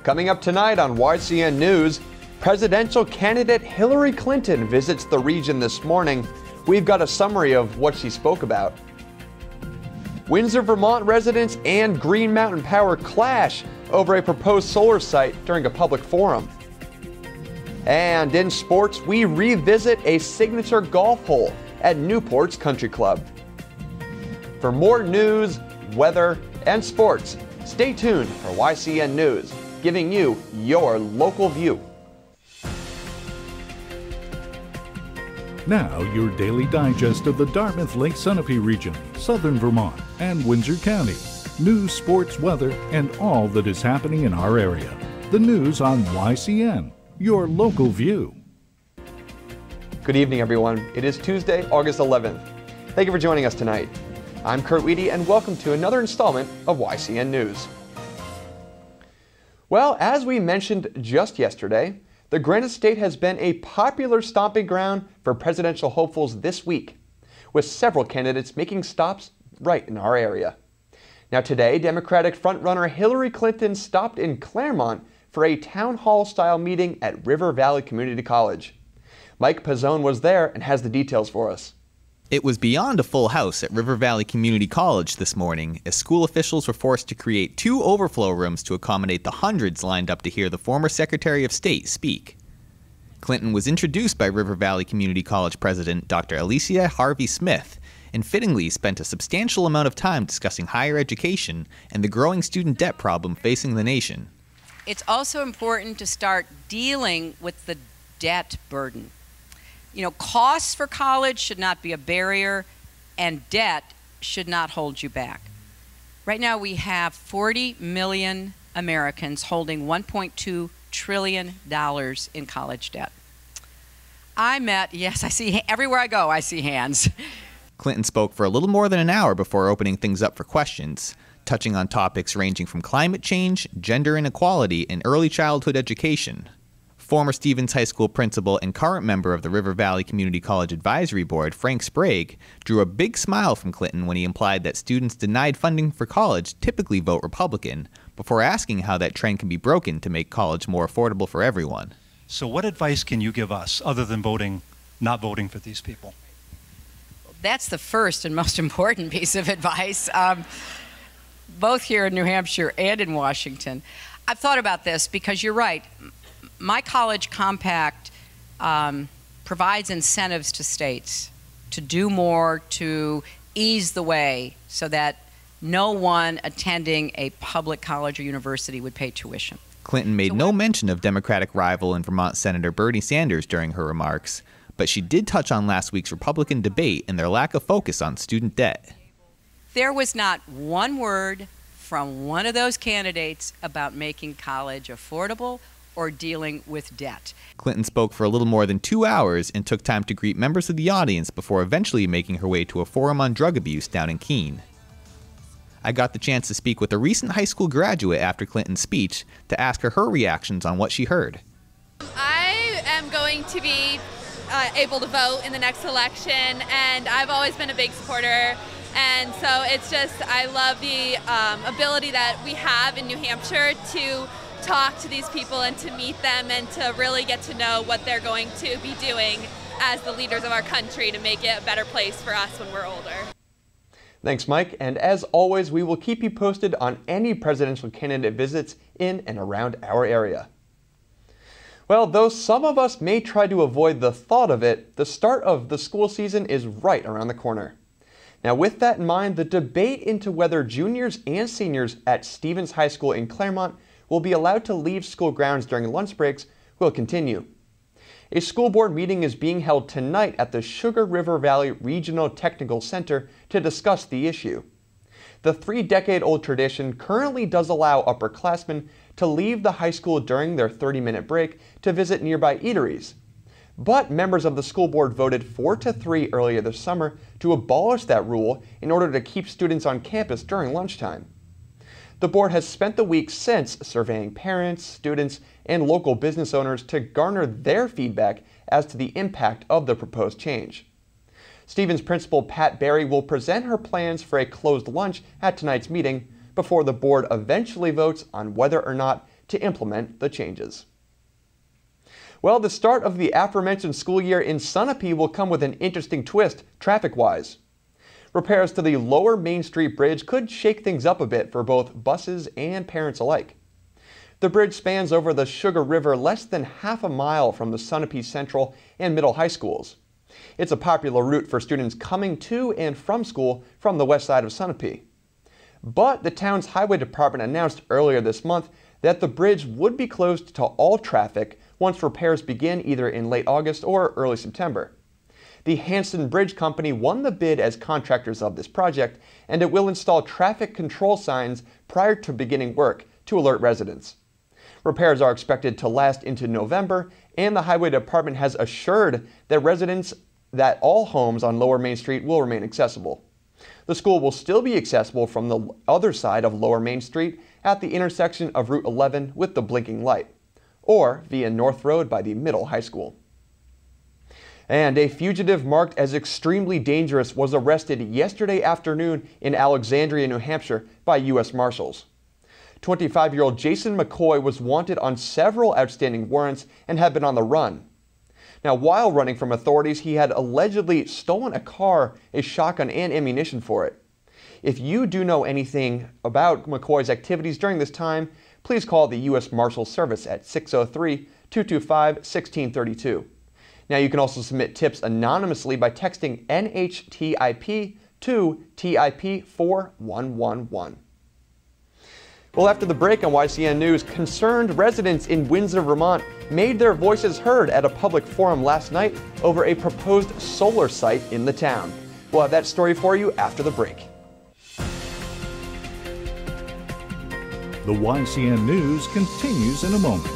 Coming up tonight on YCN News, presidential candidate Hillary Clinton visits the region this morning. We've got a summary of what she spoke about. Windsor, Vermont residents and Green Mountain Power clash over a proposed solar site during a public forum. And in sports, we revisit a signature golf hole at Newport's Country Club. For more news, weather, and sports, stay tuned for YCN News, giving you your local view. Now, your daily digest of the Dartmouth-Lake Sunapee region, southern Vermont, and Windsor County. News, sports, weather, and all that is happening in our area. The news on YCN, your local view. Good evening, everyone. It is Tuesday, August 11th. Thank you for joining us tonight. I'm Kurt Weedy, and welcome to another installment of YCN News. Well, as we mentioned just yesterday, the Granite State has been a popular stomping ground for presidential hopefuls this week, with several candidates making stops right in our area. Now today, Democratic frontrunner Hillary Clinton stopped in Claremont for a town hall-style meeting at River Valley Community College. Mike Pizzone was there and has the details for us. It was beyond a full house at River Valley Community College this morning, as school officials were forced to create 2 overflow rooms to accommodate the hundreds lined up to hear the former Secretary of State speak. Clinton was introduced by River Valley Community College President Dr. Alicia Harvey Smith, and fittingly spent a substantial amount of time discussing higher education and the growing student debt problem facing the nation. It's also important to start dealing with the debt burden. You know, costs for college should not be a barrier, and debt should not hold you back. Right now we have 40 million Americans holding $1.2 trillion in college debt. Yes, I see, everywhere I go, I see hands. Clinton spoke for a little more than an hour before opening things up for questions, touching on topics ranging from climate change, gender inequality, and early childhood education. Former Stevens High School principal and current member of the River Valley Community College Advisory Board, Frank Sprague, drew a big smile from Clinton when he implied that students denied funding for college typically vote Republican, before asking how that trend can be broken to make college more affordable for everyone. So what advice can you give us other than not voting for these people? That's the first and most important piece of advice, both here in New Hampshire and in Washington. I've thought about this because you're right. My college compact provides incentives to states to do more to ease the way so that no one attending a public college or university would pay tuition. Clinton made no mention of Democratic rival and Vermont Senator Bernie Sanders during her remarks, but she did touch on last week's Republican debate and their lack of focus on student debt. There was not one word from one of those candidates about making college affordable or dealing with debt. Clinton spoke for a little more than 2 hours and took time to greet members of the audience before eventually making her way to a forum on drug abuse down in Keene. I got the chance to speak with a recent high school graduate after Clinton's speech to ask her reactions on what she heard. I am going to be able to vote in the next election, and I've always been a big supporter. And so it's just, I love the ability that we have in New Hampshire to talk to these people and to meet them and to really get to know what they're going to be doing as the leaders of our country to make it a better place for us when we're older. Thanks, Mike. And as always, we will keep you posted on any presidential candidate visits in and around our area. Well, though some of us may try to avoid the thought of it, the start of the school season is right around the corner. Now, with that in mind, the debate into whether juniors and seniors at Stevens High School in Claremont will be allowed to leave school grounds during lunch breaks will continue. A school board meeting is being held tonight at the Sugar River Valley Regional Technical Center to discuss the issue. The 3-decade-old tradition currently does allow upperclassmen to leave the high school during their 30-minute break to visit nearby eateries. But members of the school board voted 4-3 earlier this summer to abolish that rule in order to keep students on campus during lunchtime. The board has spent the week since surveying parents, students, and local business owners to garner their feedback as to the impact of the proposed change. Stevens principal Pat Berry will present her plans for a closed lunch at tonight's meeting before the board eventually votes on whether or not to implement the changes. Well, the start of the aforementioned school year in Sunapee will come with an interesting twist, traffic-wise. Repairs to the lower Main Street Bridge could shake things up a bit for both buses and parents alike. The bridge spans over the Sugar River less than half a mile from the Sunapee Central and Middle High Schools. It's a popular route for students coming to and from school from the west side of Sunapee. But the town's highway department announced earlier this month that the bridge would be closed to all traffic once repairs begin either in late August or early September. The Hanson Bridge Company won the bid as contractors of this project, and it will install traffic control signs prior to beginning work to alert residents. Repairs are expected to last into November, and the Highway Department has assured that residents that all homes on Lower Main Street will remain accessible. The school will still be accessible from the other side of Lower Main Street at the intersection of Route 11 with the blinking light, or via North Road by the Middle High School. And a fugitive marked as extremely dangerous was arrested yesterday afternoon in Alexandria, New Hampshire by U.S. Marshals. 25-year-old Jason McCoy was wanted on several outstanding warrants and had been on the run. Now, while running from authorities, he had allegedly stolen a car, a shotgun, and ammunition for it. If you do know anything about McCoy's activities during this time, please call the U.S. Marshals Service at 603-225-1632. Now, you can also submit tips anonymously by texting NHTIP to TIP 4111. Well, after the break on YCN News, concerned residents in Windsor, Vermont made their voices heard at a public forum last night over a proposed solar site in the town. We'll have that story for you after the break. The YCN News continues in a moment.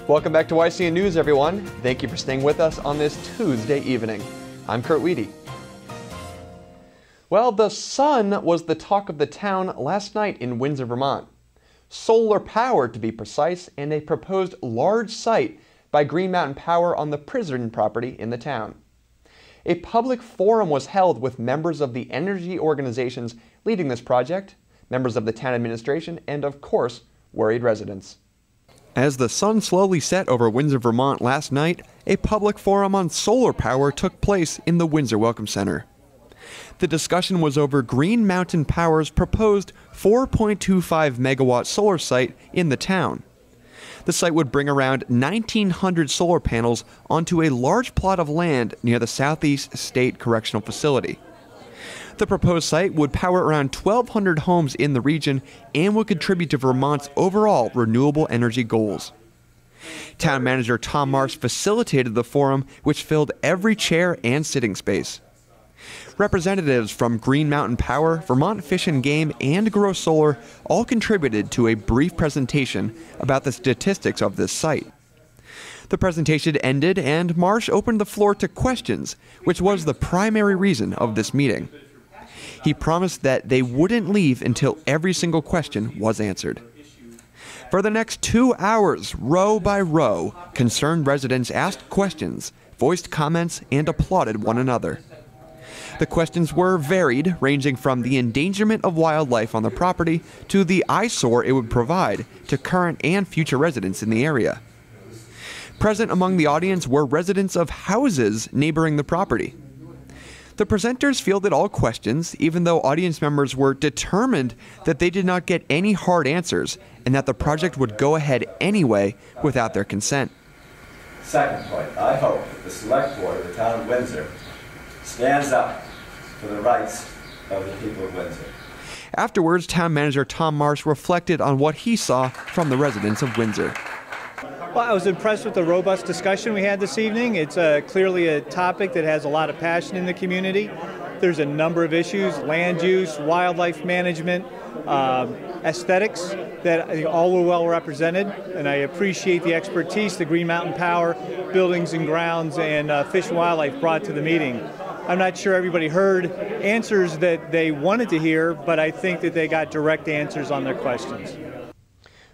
Welcome back to YCN News, everyone. Thank you for staying with us on this Tuesday evening. I'm Kurt Weedy. Well, the sun was the talk of the town last night in Windsor, Vermont. Solar power, to be precise, and a proposed large site by Green Mountain Power on the prison property in the town. A public forum was held with members of the energy organizations leading this project, members of the town administration, and of course, worried residents. As the sun slowly set over Windsor, Vermont last night, a public forum on solar power took place in the Windsor Welcome Center. The discussion was over Green Mountain Power's proposed 4.25 megawatt solar site in the town. The site would bring around 1,900 solar panels onto a large plot of land near the Southeast State Correctional Facility. The proposed site would power around 1,200 homes in the region and would contribute to Vermont's overall renewable energy goals. Town manager Tom Marsh facilitated the forum, which filled every chair and sitting space. Representatives from Green Mountain Power, Vermont Fish and Game, and Grow Solar all contributed to a brief presentation about the statistics of this site. The presentation ended and Marsh opened the floor to questions, which was the primary reason of this meeting. He promised that they wouldn't leave until every single question was answered. For the next 2 hours, row by row, concerned residents asked questions, voiced comments, and applauded one another. The questions were varied, ranging from the endangerment of wildlife on the property to the eyesore it would provide to current and future residents in the area. Present among the audience were residents of houses neighboring the property. The presenters fielded all questions, even though audience members were determined that they did not get any hard answers and that the project would go ahead anyway without their consent. Second point, I hope that the Select Board of the Town of Windsor stands up for the rights of the people of Windsor. Afterwards, town manager Tom Marsh reflected on what he saw from the residents of Windsor. Well, I was impressed with the robust discussion we had this evening. It's clearly a topic that has a lot of passion in the community. There's a number of issues: land use, wildlife management, aesthetics, that I think all were well represented, and I appreciate the expertise the Green Mountain Power, Buildings and Grounds, and Fish and Wildlife brought to the meeting. I'm not sure everybody heard answers that they wanted to hear, but I think that they got direct answers on their questions.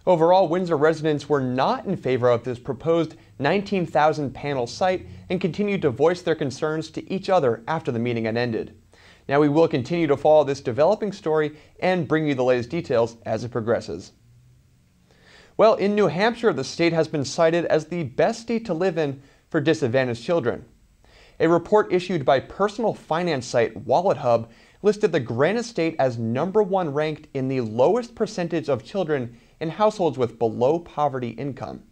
Overall, Windsor residents were not in favor of this proposed 19,000 panel site and continued to voice their concerns to each other after the meeting had ended. Now we will continue to follow this developing story and bring you the latest details as it progresses. Well, in New Hampshire, the state has been cited as the best state to live in for disadvantaged children. A report issued by personal finance site Wallet Hub listed the Granite State as #1 ranked in the lowest percentage of children in households with below poverty income.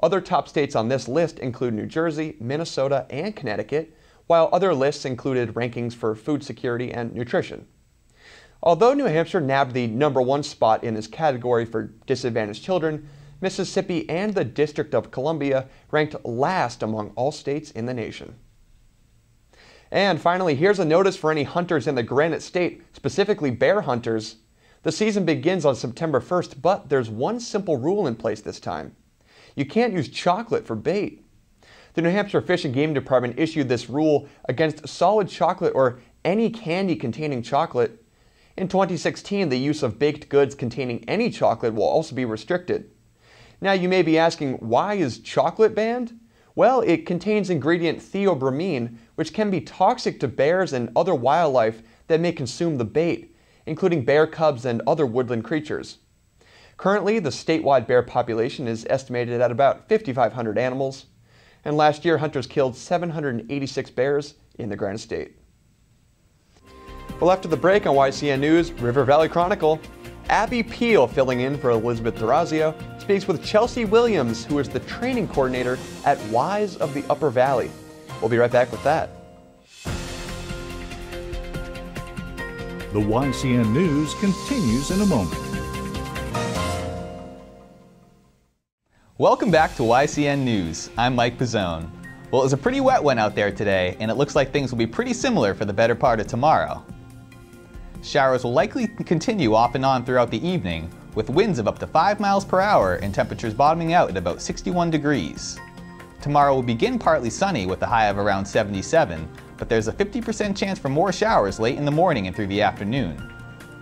Other top states on this list include New Jersey, Minnesota, and Connecticut, while other lists included rankings for food security and nutrition. Although New Hampshire nabbed the #1 spot in this category for disadvantaged children, Mississippi and the District of Columbia ranked last among all states in the nation. And finally, here's a notice for any hunters in the Granite State, specifically bear hunters. The season begins on September 1st, but there's one simple rule in place this time. You can't use chocolate for bait. The New Hampshire Fish and Game Department issued this rule against solid chocolate or any candy containing chocolate. In 2016, the use of baked goods containing any chocolate will also be restricted. Now you may be asking, why is chocolate banned? Well, it contains ingredient theobromine, which can be toxic to bears and other wildlife that may consume the bait, including bear cubs and other woodland creatures. Currently, the statewide bear population is estimated at about 5,500 animals, and last year hunters killed 786 bears in the Granite State. Well, after the break on YCN News, River Valley Chronicle, Abby Peel, filling in for Elizabeth Durazio, speaks with Chelsea Williams, who is the training coordinator at Wise of the Upper Valley. We'll be right back with that. The YCN News continues in a moment. Welcome back to YCN News. I'm Mike Pizzone. Well, it was a pretty wet one out there today, and it looks like things will be pretty similar for the better part of tomorrow. Showers will likely continue off and on throughout the evening, with winds of up to 5 miles per hour and temperatures bottoming out at about 61 degrees. Tomorrow will begin partly sunny with a high of around 77, but there's a 50% chance for more showers late in the morning and through the afternoon.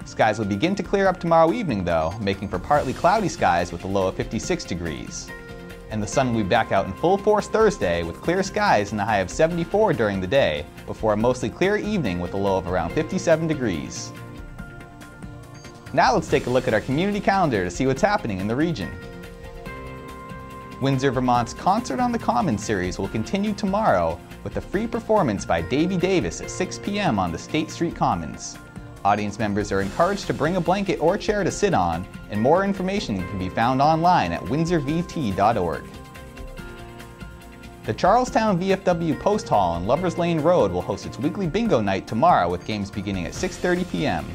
Skies will begin to clear up tomorrow evening though, making for partly cloudy skies with a low of 56 degrees. And the sun will be back out in full force Thursday with clear skies and a high of 74 during the day, before a mostly clear evening with a low of around 57 degrees. Now let's take a look at our community calendar to see what's happening in the region. Windsor, Vermont's Concert on the Common series will continue tomorrow with a free performance by Davy Davis at 6 p.m. on the State Street Commons. Audience members are encouraged to bring a blanket or chair to sit on, and more information can be found online at windsorvt.org. The Charlestown VFW Post Hall on Lovers Lane Road will host its weekly bingo night tomorrow with games beginning at 6:30 p.m.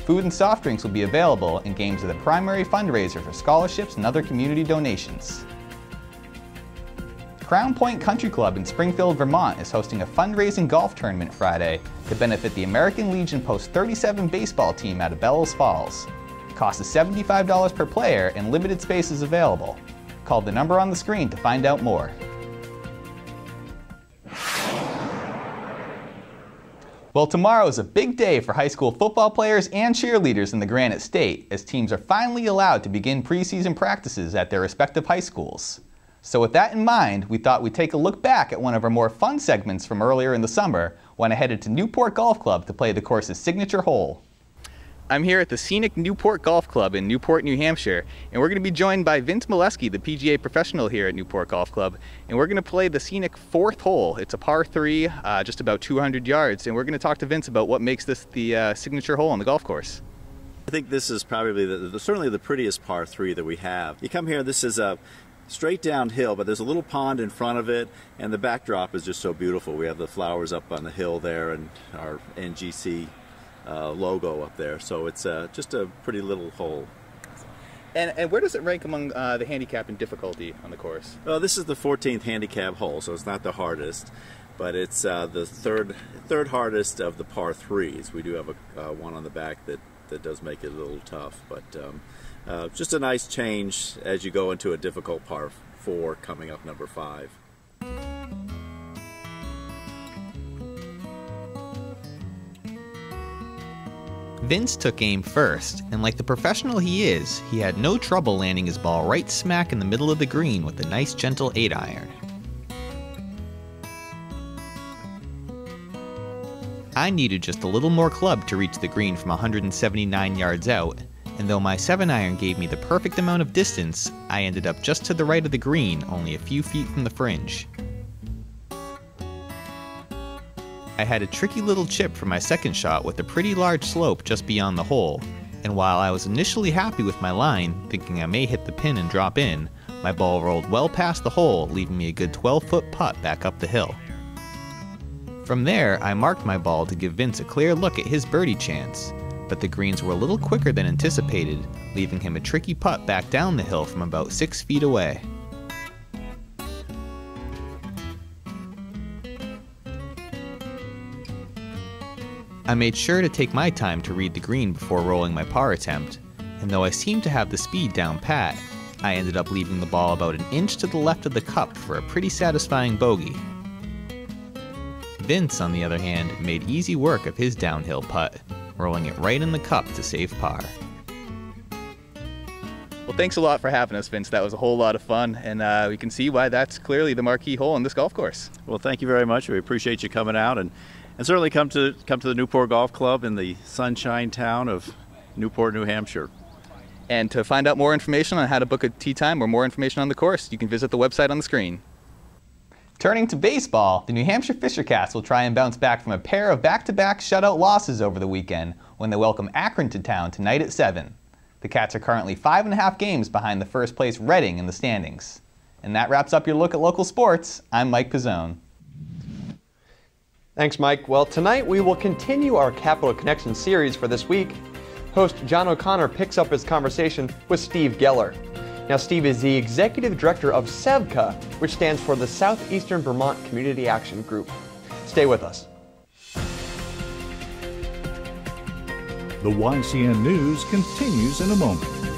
Food and soft drinks will be available, and games are the primary fundraiser for scholarships and other community donations. Crown Point Country Club in Springfield, Vermont is hosting a fundraising golf tournament Friday to benefit the American Legion Post 37 baseball team out of Bellows Falls. The cost is $75 per player and limited space is available. Call the number on the screen to find out more. Well, tomorrow is a big day for high school football players and cheerleaders in the Granite State, as teams are finally allowed to begin preseason practices at their respective high schools. So with that in mind, we thought we'd take a look back at one of our more fun segments from earlier in the summer when I headed to Newport Golf Club to play the course's signature hole. I'm here at the scenic Newport Golf Club in Newport, New Hampshire, and we're going to be joined by Vince Molesky, the PGA professional here at Newport Golf Club, and we're going to play the scenic 4th hole. It's a par 3, just about 200 yards, and we're going to talk to Vince about what makes this the signature hole on the golf course. I think this is probably certainly the prettiest par 3 that we have. You come here, this is a straight downhill, but there's a little pond in front of it, and the backdrop is just so beautiful. We have the flowers up on the hill there and our NGC logo up there, so it's just a pretty little hole. And where does it rank among the handicap and difficulty on the course? Well, this is the 14th handicap hole, so it's not the hardest, but it's the third hardest of the par 3s. We do have a one on the back that does make it a little tough, but just a nice change as you go into a difficult par 4 coming up number 5. Vince took aim first, and like the professional he is, he had no trouble landing his ball right smack in the middle of the green with a nice gentle 8-iron. I needed just a little more club to reach the green from 179 yards out, and though my 7-iron gave me the perfect amount of distance, I ended up just to the right of the green, only a few feet from the fringe. I had a tricky little chip for my second shot with a pretty large slope just beyond the hole, and while I was initially happy with my line, thinking I may hit the pin and drop in, my ball rolled well past the hole, leaving me a good 12-foot putt back up the hill. From there, I marked my ball to give Vince a clear look at his birdie chance, but the greens were a little quicker than anticipated, leaving him a tricky putt back down the hill from about 6 feet away. I made sure to take my time to read the green before rolling my par attempt, and though I seemed to have the speed down pat, I ended up leaving the ball about an inch to the left of the cup for a pretty satisfying bogey. Vince, on the other hand, made easy work of his downhill putt, rolling it right in the cup to save par. Well, thanks a lot for having us, Vince. That was a whole lot of fun, and we can see why that's clearly the marquee hole in this golf course. Well, thank you very much. We appreciate you coming out, and certainly come to the Newport Golf Club in the sunshine town of Newport, New Hampshire. And to find out more information on how to book a tee time or more information on the course, you can visit the website on the screen. Turning to baseball, the New Hampshire Fisher Cats will try and bounce back from a pair of back-to-back shutout losses over the weekend when they welcome Akron to town tonight at 7. The Cats are currently 5.5 games behind the first-place Reading in the standings. And that wraps up your look at local sports. I'm Mike Pizzone. Thanks, Mike. Well, tonight we will continue our Capital Connection series for this week. Host John O'Connor picks up his conversation with Steve Geller. Now, Steve is the executive director of SEVCA, which stands for the Southeastern Vermont Community Action Group. Stay with us. The YCN News continues in a moment.